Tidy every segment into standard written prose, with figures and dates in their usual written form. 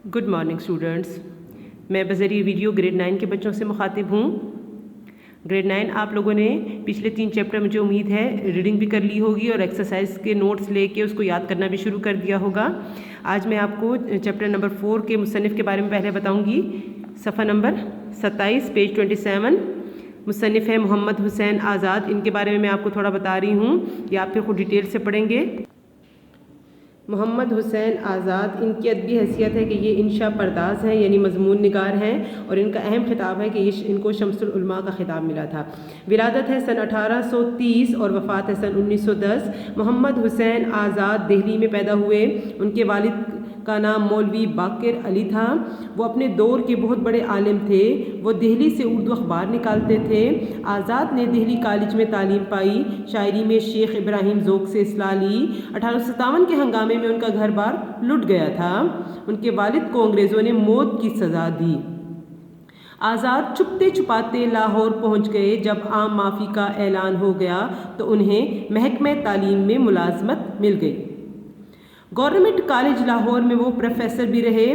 Good morning students. मैं बज़रिए video grade 9 के बच्चों से मुखातिब हूँ। ग्रेड 9 आप लोगों ने पिछले 3 चैप्टर मुझे उम्मीद है रीडिंग भी कर ली होगी और एक्सरसाइज के नोट्स लेके उसको याद करना भी शुरू कर दिया होगा। आज मैं आपको चैप्टर नंबर 4 के मुसन्निफ़ के बारे में पहले बताऊँगी। सफ़ा नंबर 27 पेज 27 मुसन्निफ़ है मोहम्मद हुसैन आज़ाद। इनके बारे में मैं आपको थोड़ा बता रही हूँ, ये आप फिर खुद डिटेल से पढ़ेंगे। मोहम्मद हुसैन आज़ाद, इनकी अदबी हैसियत है कि ये इंशा परदाज़ हैं, यानी मजमून निगार हैं, और इनका अहम खिताब है कि इनको शम्सुल उलमा का खिताब मिला था। विलादत है सन 1830 और वफ़ात है सन 1910। मोहम्मद हुसैन आज़ाद दिल्ली में पैदा हुए। उनके वालिद का नाम मौलवी बाकिर अली था। वो अपने दौर के बहुत बड़े आलिम थे। वो दिल्ली से उर्दू अखबार निकालते थे। आज़ाद ने दिल्ली कॉलेज में तालीम पाई। शायरी में शेख इब्राहिम ज़ोक से इस्लाह ली। 1857 के हंगामे में उनका घर बार लुट गया था। उनके वालिद को अंग्रेज़ों ने मौत की सज़ा दी। आज़ाद छुपते छुपाते लाहौर पहुंच गए। जब आम माफ़ी का ऐलान हो गया तो उन्हें महकमे तालीम में मुलाजमत मिल गई। गवर्नमेंट कॉलेज लाहौर में वो प्रोफेसर भी रहे।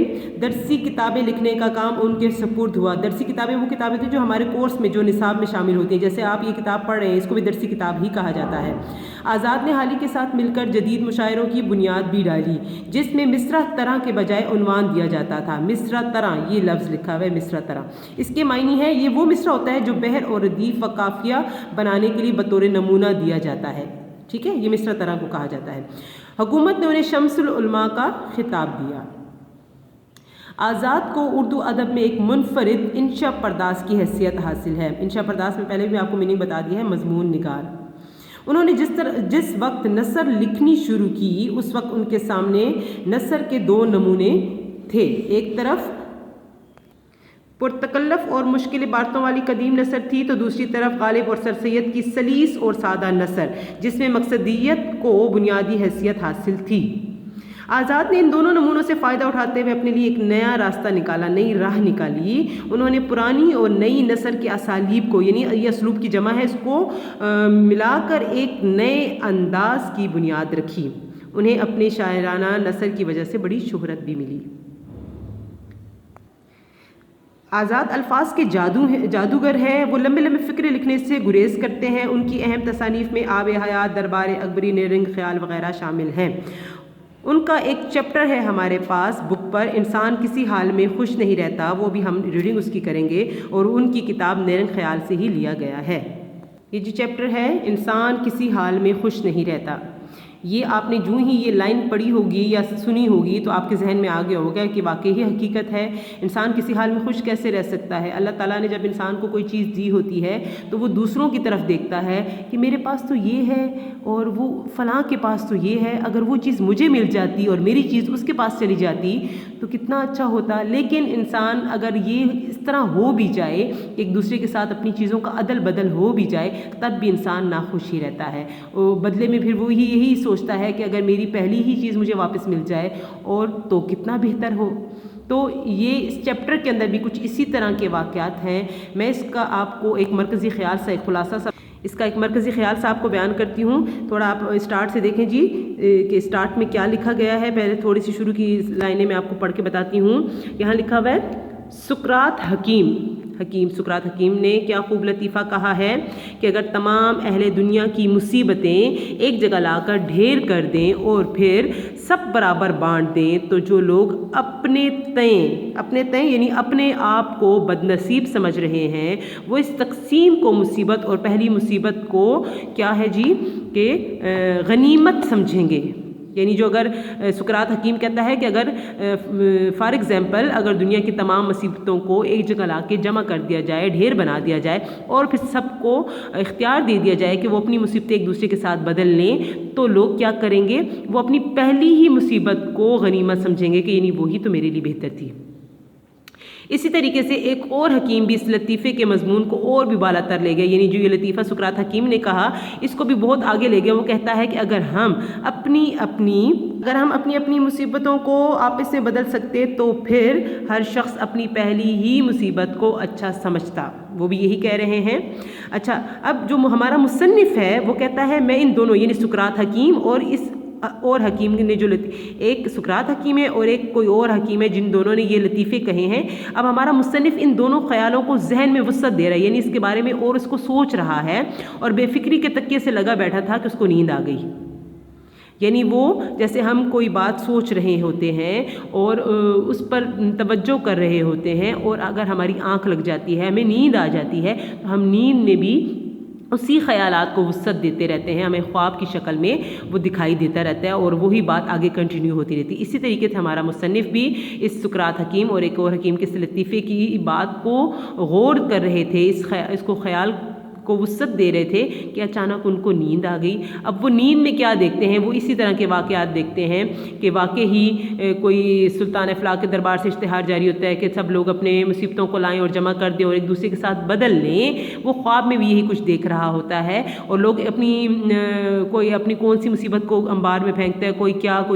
दरसी किताबें लिखने का काम उनके सपुर्द हुआ। दरसी किताबें वो किताबें थी जो हमारे कोर्स में, जो निसाब में शामिल होती हैं। जैसे आप ये किताब पढ़ रहे हैं, इसको भी दरसी किताब ही कहा जाता है। आज़ाद ने हाल ही के साथ मिलकर जदीद मुशायरों की बुनियाद भी डाली, जिसमें मिसरा तरह के बजाय उन्वान दिया जाता था। मिसरा तरह, ये लफ्ज़ लिखा हुआ है मिसरा तरह। इसके मायने है, ये वो मिसरा होता है जो बहर और रदीफ व काफिया बनाने के लिए बतौर नमूना दिया जाता है। ठीक है, ये मिसरा तरह को कहा जाता है। हुकूमत ने उन्हें शम्सुल उलमा का खिताब दिया। आज़ाद को उर्दू अदब में एक मुनफरिद इंशा परदास की हैसियत हासिल है। इंशा परदास में पहले भी आपको मीनिंग बता दिया है, मजमून निगार। उन्होंने जिस वक्त नसर लिखनी शुरू की, उस वक्त उनके सामने नसर के 2 नमूने थे। एक तरफ पुरतकल्लफ और मुश्किल इबारतों वाली कदीम नसर थी, तो दूसरी तरफ गालिब और सरसैयद की सलीस और सादा नसर, जिसमें मकसदियत को बुनियादी हैसियत हासिल थी। आज़ाद ने इन दोनों नमूनों से फ़ायदा उठाते हुए अपने लिए एक नया रास्ता निकाला, नई राह निकाली। उन्होंने पुरानी और नई नसर के असालीब को, यानी ये असलूब की जमा है, इसको मिलाकर एक नए अंदाज की बुनियाद रखी। उन्हें अपने शायराना नसर की वजह से बड़ी शोहरत भी मिली। आज़ाद अल्फाज के जादूगर हैं। वो लंबे लंबे फ़िक्रे लिखने से गुरेज करते हैं। उनकी अहम तसानीफ़ में आब हयात, दरबार अकबरी, नेरंग ख्याल वगैरह शामिल हैं। उनका एक चैप्टर है हमारे पास बुक पर, इंसान किसी हाल में खुश नहीं रहता, वो भी हम रीडिंग उसकी करेंगे, और उनकी किताब नेरंग ख्याल से ही लिया गया है। ये जो चैप्टर है, इंसान किसी हाल में खुश नहीं रहता, ये आपने जो ही ये लाइन पढ़ी होगी या सुनी होगी तो आपके जहन में आ गया होगा कि वाकई ही हकीकत है। इंसान किसी हाल में खुश कैसे रह सकता है? अल्लाह ताला ने जब इंसान को कोई चीज़ दी होती है तो वो दूसरों की तरफ देखता है कि मेरे पास तो ये है और वो फ़लाँ के पास तो ये है, अगर वो चीज़ मुझे मिल जाती और मेरी चीज़ उसके पास चली जाती तो कितना अच्छा होता। लेकिन इंसान अगर ये इस तरह हो भी जाए, एक दूसरे के साथ अपनी चीज़ों का अदल बदल हो भी जाए, तब भी इंसान नाखुश ही रहता है। और बदले में फिर वो यही सोचता है कि अगर मेरी पहली ही चीज़ मुझे वापस मिल जाए और तो कितना बेहतर हो। तो ये इस चैप्टर के अंदर भी कुछ इसी तरह के वाक़यात हैं। मैं इसका आपको एक मरकज़ी ख़्याल सा, एक खुलासा सा, इसका एक मरकज़ी ख़्याल सा आपको बयान करती हूँ। थोड़ा आप स्टार्ट से देखें जी कि स्टार्ट में क्या लिखा गया है। पहले थोड़ी सी शुरू की लाइनें मैं आपको पढ़ के बताती हूँ। यहाँ लिखा हुआ है, सुकरात हकीम सुकरात हकीम ने क्या खूब लतीफ़ा कहा है कि अगर तमाम अहले दुनिया की मुसीबतें एक जगह लाकर ढेर कर दें और फिर सब बराबर बांट दें, तो जो लोग अपने तय यानी अपने आप को बदनसीब समझ रहे हैं, वो इस तकसीम को मुसीबत और पहली मुसीबत को क्या है जी कि गनीमत समझेंगे। यानी जो अगर सुकरात हकीम कहता है कि अगर फॉर एग्ज़ाम्पल अगर दुनिया की तमाम मुसीबतों को एक जगह ला के जमा कर दिया जाए, ढेर बना दिया जाए और फिर सबको इख्तियार दे दिया जाए कि वो अपनी मुसीबतें एक दूसरे के साथ बदल लें, तो लोग क्या करेंगे? वो अपनी पहली ही मुसीबत को गनीमत समझेंगे कि यानी वही तो मेरे लिए बेहतर थी। इसी तरीके से एक और हकीम भी इस लतीफ़े के मजमून को और भी बाला तर ले गए। यानी जो ये लतीफ़ा सुकरात हकीम ने कहा, इसको भी बहुत आगे ले गया। वो कहता है कि अगर हम अपनी मुसीबतों को आपस में बदल सकते तो फिर हर शख्स अपनी पहली ही मुसीबत को अच्छा समझता। वो भी यही कह रहे हैं। अच्छा, अब जो हमारा मुसन्निफ़ है वो कहता है मैं इन दोनों यानी सुकरात हकीम और इस और हकीम ने जो एक सुकरात हकीम है और एक कोई और हकीम है जिन दोनों ने ये लतीफ़े कहे हैं। अब हमारा मुसन्निफ़ इन दोनों ख़यालों को जहन में वुसअत दे रहा है, यानी इसके बारे में और उसको सोच रहा है और बेफिक्री के तकिए से लगा बैठा था कि उसको नींद आ गई। यानी वो जैसे हम कोई बात सोच रहे होते हैं और उस पर तवज्जो कर रहे होते हैं और अगर हमारी आँख लग जाती है, हमें नींद आ जाती है, तो हम नींद में भी उसी ख़यालात को वुसअत देते रहते हैं, हमें ख्वाब की शक्ल में वो दिखाई देता रहता है और वही बात आगे कंटिन्यू होती रहती है। इसी तरीके से हमारा मुसन्निफ़ भी इस सुकरात हकीम और एक और हकीम के इस लतीफ़े की बात को गौर कर रहे थे, इसको ख़याल को वुसअत दे रहे थे कि अचानक उनको नींद आ गई। अब वो नींद में क्या देखते हैं, वो इसी तरह के वाक़यात देखते हैं कि वाकई ही कोई सुल्तान अफलाक के दरबार से इश्तिहार जारी होता है कि सब लोग अपने मुसीबतों को लाएं और जमा कर दें और एक दूसरे के साथ बदल लें। वो ख्वाब में भी यही कुछ देख रहा होता है और लोग कोई अपनी कौन सी मुसीबत को अंबार में फेंकता है, कोई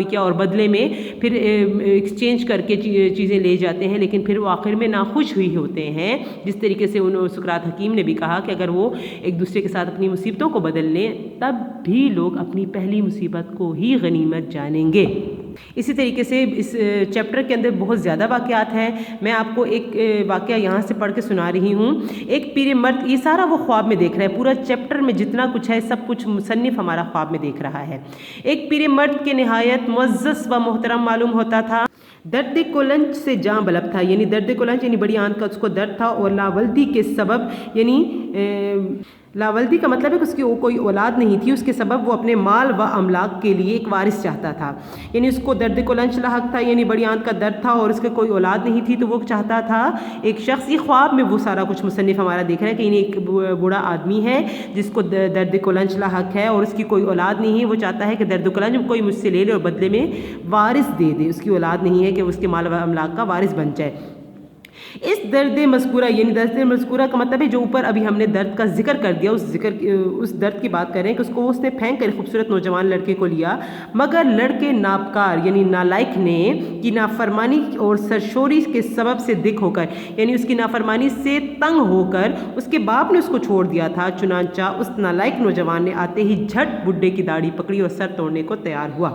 क्या और बदले में फिर एक्सचेंज करके चीज़ें ले जाते हैं, लेकिन फिर वो आखिर में नाखुश हुई होते हैं। जिस तरीके से उन सुकरात हकीम ने भी कहा कि अगर वो एक दूसरे के साथ अपनी मुसीबतों को बदल लें तब भी लोग अपनी पहली मुसीबत को ही गनीमत जानेंगे। इसी तरीके से इस चैप्टर के अंदर बहुत ज़्यादा वाक़यात हैं। मैं आपको एक वाक़या यहाँ से पढ़ के सुना रही हूँ। एक पीर मर्द, ये सारा वो ख्वाब में देख रहा है, पूरा चैप्टर में जितना कुछ है सब कुछ मुसन्निफ़ हमारा ख्वाब में देख रहा है। एक पीर मर्द के नहायत मुअज़्ज़ज़ व मोहतरम मालूम होता था। दर्द कोलंज से जाँ बलब था, यानी दर्द कोलंज यानी बड़ी आंत का उसको दर्द था और लावल्दी के सबब, यानी लावल्दी का मतलब है कि उसकी कोई औलाद नहीं थी, उसके सबब वो अपने माल व अमलाक के लिए एक वारिस चाहता था। यानी उसको दर्द कोलंज लाहक था, यानी बड़ी आंत का दर्द था और उसके कोई औलाद नहीं थी, तो वो चाहता था एक शख्स, ये ख्वाब में वो सारा कुछ मुसन्निफ़ हमारा देख रहा है कि एक बूढ़ा आदमी है जिसको दर्द कोलंज लाहक है और उसकी कोई औलाद नहीं है। वो चाहता है कि दर्द कोलंज कोई मुझसे ले ले और बदले में वारिस दे दे, उसकी औलाद नहीं है कि उसके माल व अमलाक का वारिस बन जाए। इस दर्द मज़कूरा, यानी दर्द मज़कूरा का मतलब है जो ऊपर अभी हमने दर्द का जिक्र कर दिया, उस दर्द की बात कर रहे हैं कि उसको उसने फेंक कर खूबसूरत नौजवान लड़के को लिया, मगर लड़के नापकार यानी नालायक ने की नाफरमानी और सरशोरी के सबब से दिख होकर, यानी उसकी नाफरमानी से तंग होकर उसके बाप ने उसको छोड़ दिया था। चुनांचा उस नालायक नौजवान ने आते ही झट बुड्ढे की दाढ़ी पकड़ी और सर तोड़ने को तैयार हुआ।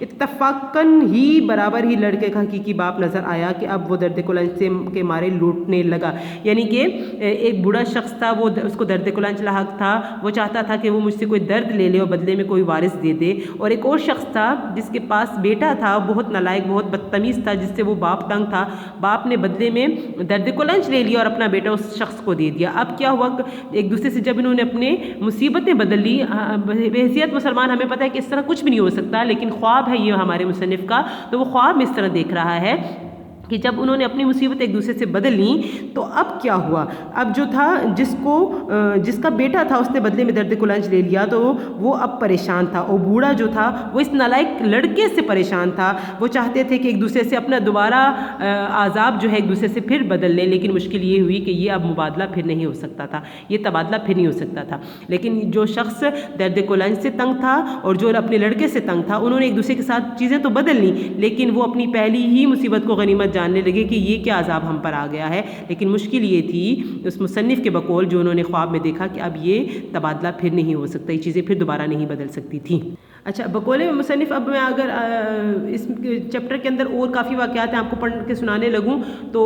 इत्तफाकन ही बराबर ही लड़के का हकीकी बाप नज़र आया कि अब वो दर्द कोलंज के मारे लूटने लगा। यानी कि एक बूढ़ा शख्स था, वो उसको दर्द कोलंज लाहक था, वो चाहता था कि वो मुझसे कोई दर्द ले ले और बदले में कोई वारिस दे दे। और एक और शख्स था जिसके पास बेटा था, बहुत नालायक बहुत बदतमीज़ था, जिससे वो बाप तंग था। बाप ने बदले में दर्द कोलंज ले लिया और अपना बेटा उस शख्स को दे दिया। अब क्या हुआ, एक दूसरे से जब इन्होंने अपने मुसीबतें बदल ली, बेहसियत मुसलमान हमें पता है कि इस तरह कुछ भी नहीं हो सकता, लेकिन ख्वाब है ये हमारे मुसन्निफ़ का, तो वो ख्वाब में इस तरह देख रहा है कि जब उन्होंने अपनी मुसीबत एक दूसरे से बदल ली तो अब क्या हुआ। अब जो था जिसका बेटा था उसने बदले में दर्द कोलंज ले लिया, तो वो अब परेशान था। और बूढ़ा जो था वो इस नालायक लड़के से परेशान था। वो चाहते थे कि एक दूसरे से अपना दोबारा आज़ाब जो है एक दूसरे से फिर बदल लें, लेकिन मुश्किल ये हुई कि ये अब मुबादला फिर नहीं हो सकता था, ये तबादला फिर नहीं हो सकता था। लेकिन जो शख्स दर्द कोलंज से तंग था और जो अपने लड़के से तंग था, उन्होंने एक दूसरे के साथ चीज़ें तो बदल ली, लेकिन वो अपनी पहली ही मुसीबत को गनीमत जानने लगे कि ये क्या अजाब हम पर आ गया है। लेकिन मुश्किल ये थी उस मुसन्निफ़ के बकौल जो उन्होंने ख्वाब में देखा कि अब ये तबादला फिर नहीं हो सकता, ये चीज़ें फिर दोबारा नहीं बदल सकती थी। अच्छा, बकौल मुसन्निफ़ अब मैं अगर इस चैप्टर के अंदर और काफ़ी वाक़यात हैं आपको पढ़ के सुनाने लगूँ तो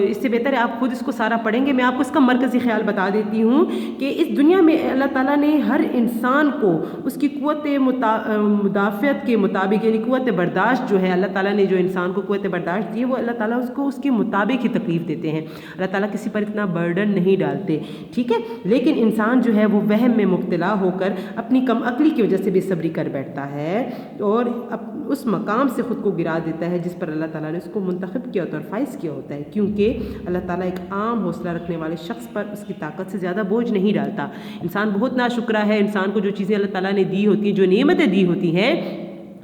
इससे बेहतर है आप खुद इसको सारा पढ़ेंगे। मैं आपको इसका मरकज़ी ख़्याल बता देती हूँ कि इस दुनिया में अल्लाह ताला ने हर इंसान को उसकी क़ुव्वत मुदाफ़अत के मुताबिक, यानी क़ुव्वत बर्दाश्त जो है, अल्लाह ताला ने जो इंसान को क़ुव्वत बर्दाश्त दी है वो अल्लाह ताला उसको उसके मुताबिक ही तकलीफ़ देते हैं। अल्लाह ताला किसी पर इतना बर्डन नहीं डालते, ठीक है। लेकिन इंसान जो है वो वहम में मुब्तला होकर अपनी कम अक्ली की वजह से बेसब्री कर बैठता है और उस मकाम से ख़ुद को गिरा देता है जिस पर अल्लाह ताला ने उसको मुंतखब किया होता है और फ़ाइज़ किया होता है, क्योंकि अल्लाह ताला एक आम हौसला रखने वाले शख्स पर उसकी ताकत से ज़्यादा बोझ नहीं डालता। इंसान बहुत नाशुक्रा है, इंसान को जो चीज़ें अल्लाह ताला ने दी होती हैं, जो नेमतें दी होती हैं,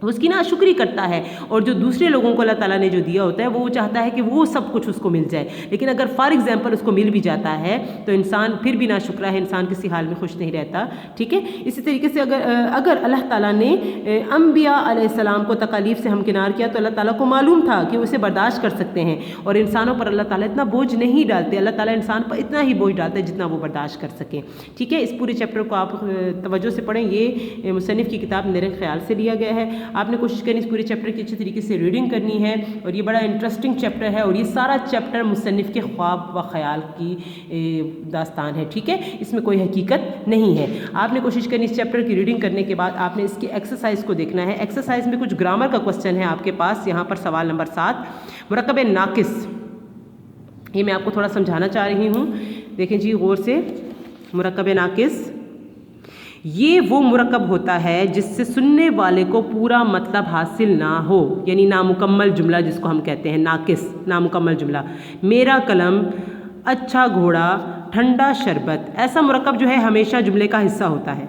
उसकी नाशुक्री करता है। और जो दूसरे लोगों को अल्लाह ताला ने जो दिया होता है वो चाहता है कि वो सब कुछ उसको मिल जाए, लेकिन अगर फॉर एग्जांपल उसको मिल भी जाता है तो इंसान फिर भी नाशुक्रा है, इंसान किसी हाल में खुश नहीं रहता, ठीक है। इसी तरीके से अगर अल्लाह ताला ने अंबिया अलैहिस्सलाम को तकालीफ से हमकिनार किया तो अल्लाह ताला को मालूम था कि उसे बर्दाश्त कर सकते हैं, और इंसानों पर अल्लाह ताला इतना बोझ नहीं डालते। अल्लाह ताला इंसान पर इतना ही बोझ डालता है जितना वो बर्दाश्त कर सके, ठीक है। इस पूरे चैप्टर को आप तवज्जो से पढ़ें, ये मुसन्निफ़ की किताब मेरे ख्याल से लिया गया है। آپ نے کوشش کرنی اس پورے چیپٹر کی اچھی طریقے سے ریڈنگ کرنی ہے، اور یہ بڑا انٹرسٹنگ چیپٹر ہے، اور یہ سارا چیپٹر مصنف کے خواب و خیال کی داستان ہے، ٹھیک ہے، اس میں کوئی حقیقت نہیں ہے۔ آپ نے کوشش کرنی اس چیپٹر کی ریڈنگ کرنے کے بعد آپ نے اس کی ایکسرسائز کو دیکھنا ہے۔ ایکسرسائز میں کچھ گرامر کا کوسچن ہے آپ کے پاس، یہاں پر سوال نمبر 7 مرکب ناقص، یہ میں آپ کو تھوڑا سمجھانا چاہ رہی ہوں، دیکھیں جی غور سے۔ مرکب ناقص یہ وہ مرکب ہوتا ہے جس سے سننے والے کو پورا مطلب حاصل نہ ہو، یعنی نامکمل جملہ جس کو ہم کہتے ہیں ناقص، نامکمل جملہ۔ میرا قلم، اچھا گھوڑا، ٹھنڈا شربت، ایسا مرکب جو ہے ہمیشہ جملے کا حصہ ہوتا ہے۔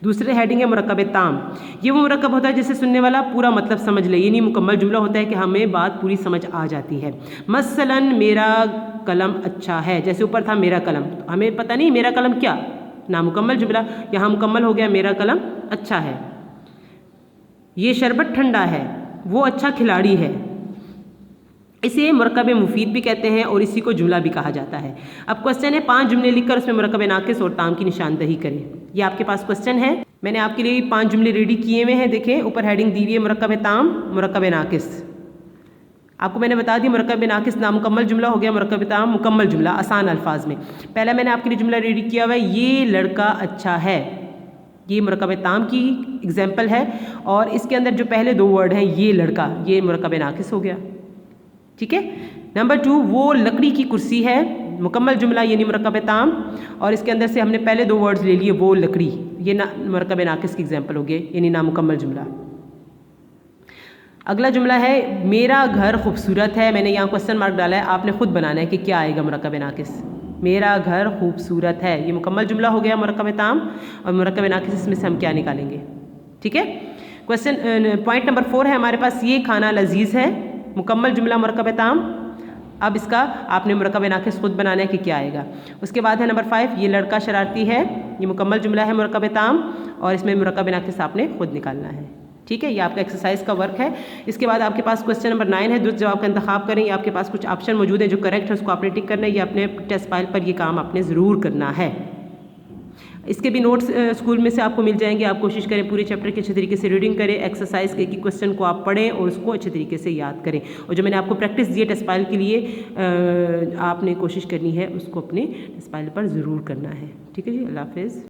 دوسرے ہیڈنگ ہے مرکب تام، یہ وہ مرکب ہوتا ہے جس سے سننے والا پورا مطلب سمجھ لے، یعنی مکمل جملہ ہوتا ہے کہ ہمیں بات پوری سمجھ آ جاتی ہے۔ مثلاً میرا قلم اچھا ہے، جیسے اوپر تھا میرا قلم، ہمیں پتہ نہیں میرا قلم کیا، نامکمل جملہ، یہاں مکمل ہو گیا میرا قلم اچھا ہے۔ یہ شربت ٹھنڈا ہے، وہ اچھا کھلاڑی ہے، اسے مرکب مفید بھی کہتے ہیں اور اسی کو جملہ بھی کہا جاتا ہے۔ اب کوسچن ہے 5 جملے لکھ کر اس میں مرکب ناقص اور تام کی نشاندہی کریں۔ یہ آپ کے پاس کوسچن ہے، میں نے آپ کے لیے 5 جملے ریڈی کیے ہوئے ہیں، دیکھیں اوپر ہیڈنگ دی ہوئی ہے مرکب تام، مرکب ناقص۔ آپ کو میں نے بتا دیا مرکب ناقص نامکمل جملہ ہو گیا، مرکب تام مکمل جملہ آسان الفاظ میں۔ پہلا میں نے آپ کے لیے جملہ ریڈی کیا ہوا ہے، یہ لڑکا اچھا ہے، یہ مرکب تام کی ایگزامپل ہے، اور اس کے اندر جو پہلے 2 ورڈ ہیں یہ لڑکا، یہ مرکب ناقص ہو گیا، ٹھیک ہے۔ نمبر 2 وہ لکڑی کی کرسی ہے، مکمل جملہ یعنی مرکب تام، اور اس کے اندر سے ہم نے پہلے 2 ورڈز لے لیے، وہ لکڑی، یہ مرکب ناقص کی ایگزامپل ہو گئے، یعنی نامکمل جملہ۔ اگلا جملہ ہے میرا گھر خوبصورت ہے، میں نے یہاں کوسچن مارک ڈالا ہے، آپ نے خود بنانا ہے کہ کیا آئے گا مرکب ناقص۔ میرا گھر خوبصورت ہے، یہ مکمل جملہ ہو گیا مرکب تام، اور مرکب ناقص اس میں سے ہم کیا نکالیں گے، ٹھیک ہے۔ کوسچن پوائنٹ نمبر 4 ہے ہمارے پاس، یہ کھانا لذیذ ہے، مکمل جملہ مرکب تام۔ اب اس کا آپ نے مرکب ناقص خود بنانا ہے کہ کیا آئے گا۔ اس کے بعد ہے نمبر 5 یہ لڑکا شرارتی ہے، یہ مکمل جملہ ہے مرکب تام، اور اس میں مرکب ناقص آپ نے خود نکالنا ہے، ٹھیک ہے۔ یہ آپ کا ایکسرسائز کا ورک ہے۔ اس کے بعد آپ کے پاس کوسچن نمبر 9 ہے، درست جواب کا انتخاب کریں، یہ آپ کے پاس کچھ آپشن موجود ہیں جو کریکٹ ہے، اس کو آپ نے ٹک کرنا ہے، یہ اپنے ٹیسٹ فائل پر یہ کام آپ نے ضرور کرنا ہے۔ اس کے بھی نوٹس اسکول میں سے آپ کو مل جائیں گے، آپ کوشش کریں پورے چیپٹر کے اچھے طریقے سے ریڈنگ کریں، ایکسرسائز کے ایک کوسچن کو آپ پڑھیں اور اس کو اچھے طریقے سے یاد کریں، اور جو میں نے آپ کو پریکٹس دی ہے ٹیسٹ فائل کے لیے، آپ نے کوشش کرنی ہے اس کو اپنے ٹیسٹ فائل پر ضرور کرنا ہے، ٹھیک ہے جی۔ اللہ حافظ۔